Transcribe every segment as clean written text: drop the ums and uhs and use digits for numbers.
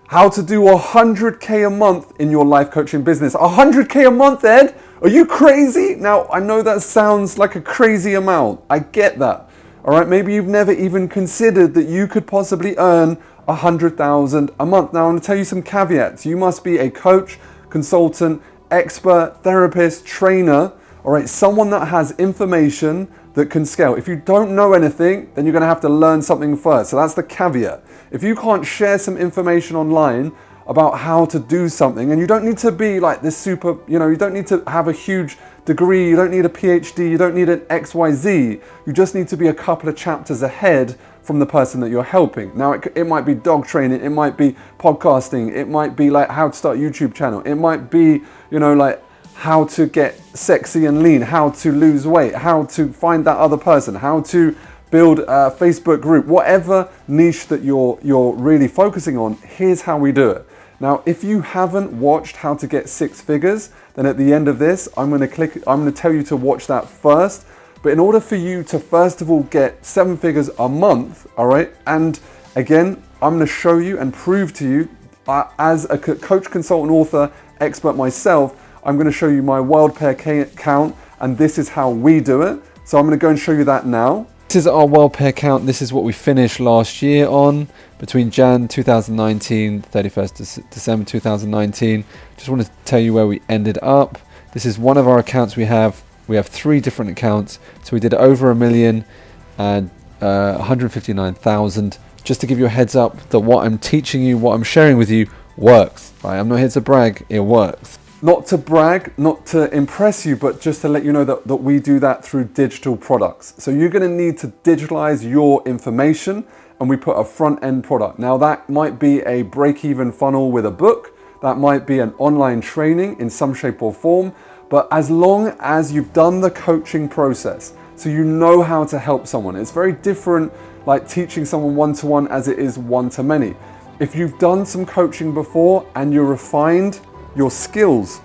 How to do 100K a month in your life coaching business. 100K a month, Ed? Are you crazy? Now, I know that sounds like a crazy amount. I get that. All right, maybe you've never even considered that you could possibly earn 100,000 a month. Now, I'm going to tell you some caveats. You must be a coach, consultant, expert, therapist, trainer, all right, someone that has information that can scale. If you don't know anything, then you're going to have to learn something first. So that's the caveat. If you can't share some information online about how to do something, and you don't need to be like this super, you don't need to have a huge degree, you don't need a PhD, you don't need an XYZ, you just need to be a couple of chapters ahead from the person that you're helping. Now, it might be dog training, it might be podcasting, it might be like how to start a YouTube channel, it might be, like how to get sexy and lean, how to lose weight, how to find that other person, how to build a Facebook group, whatever niche that you're really focusing on, here's how we do it. Now, if you haven't watched How to Get Six Figures, then at the end of this, I'm going to tell you to watch that first. But in order for you to first of all get 7 figures a month, all right, and again, I'm going to show you and prove to you as a coach, consultant, author, expert myself, I'm going to show you my WorldPay account, and this is how we do it. So I'm going to go and show you that now. This is our WorldPay account. This is what we finished last year on, between Jan 2019, 31st December 2019. Just want to tell you where we ended up. This is one of our accounts we have. We have 3 different accounts. So we did over 1 million and 159,000. Just to give you a heads up that what I'm teaching you, what I'm sharing with you works. Right? I'm not here to brag, it works. Not to brag, not to impress you, but just to let you know that we do that through digital products. So you're going to need to digitalize your information, and we put a front end product. Now that might be a break-even funnel with a book, that might be an online training in some shape or form, but as long as you've done the coaching process, so you know how to help someone. It's very different like teaching someone one-to-one as it is one-to-many. If you've done some coaching before and you're refined your skills,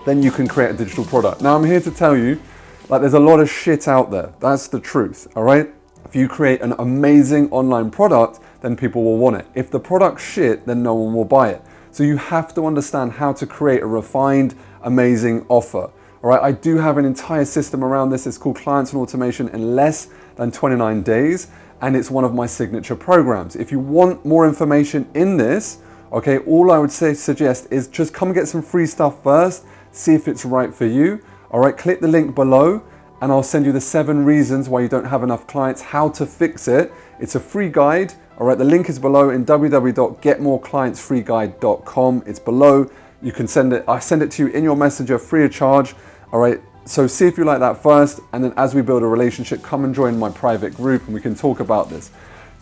then you can create a digital product. Now I'm here to tell you, like there's a lot of shit out there. That's the truth, all right? If you create an amazing online product, then people will want it. If the product's shit, then no one will buy it. So you have to understand how to create a refined, amazing offer. All right, I do have an entire system around this. It's called Clients and Automation in less than 29 days. And it's one of my signature programs. If you want more information in this, okay, all I would suggest is just come and get some free stuff first, see if it's right for you. All right, click the link below and I'll send you the 7 reasons why you don't have enough clients, how to fix it. It's a free guide. All right, the link is below in www.getmoreclientsfreeguide.com. It's below. You can send it, I send it to you in your messenger free of charge. All right, so see if you like that first. And then as we build a relationship, come and join my private group and we can talk about this.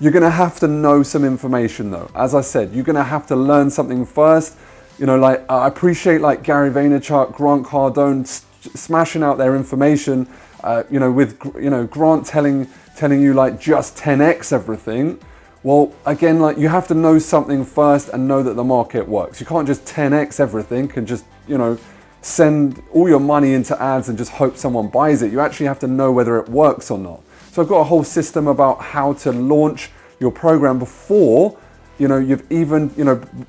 You're gonna have to know some information though. As I said, you're gonna have to learn something first. Like I appreciate like Gary Vaynerchuk, Grant Cardone smashing out their information, with Grant telling you like just 10x everything. Well, again, like you have to know something first and know that the market works. You can't just 10x everything and just, send all your money into ads and just hope someone buys it. You actually have to know whether it works or not. So I've got a whole system about how to launch your program before, you've even,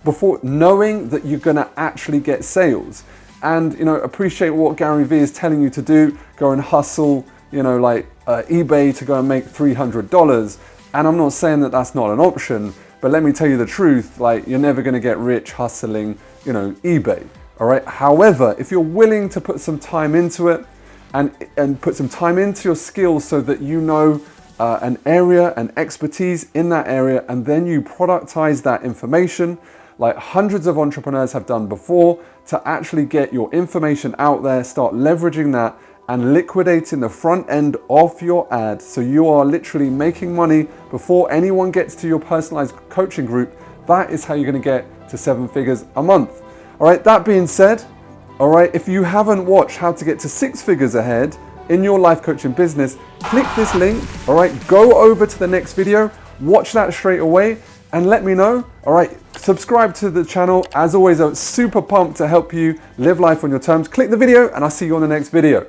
before knowing that you're gonna actually get sales. And, appreciate what Gary Vee is telling you to do. Go and hustle, eBay to go and make $300. And I'm not saying that that's not an option, but let me tell you the truth, like you're never gonna get rich hustling, eBay, all right? However, if you're willing to put some time into it and put some time into your skills so that you know an area and expertise in that area, and then you productize that information like hundreds of entrepreneurs have done before to actually get your information out there, start leveraging that and liquidating the front end of your ad. So you are literally making money before anyone gets to your personalized coaching group. That is how you're gonna get to 7 figures a month. All right, that being said, all right, if you haven't watched how to get to 6 figures ahead in your life coaching business, click this link, all right, go over to the next video, watch that straight away and let me know. All right, subscribe to the channel. As always, I'm super pumped to help you live life on your terms. Click the video and I'll see you on the next video.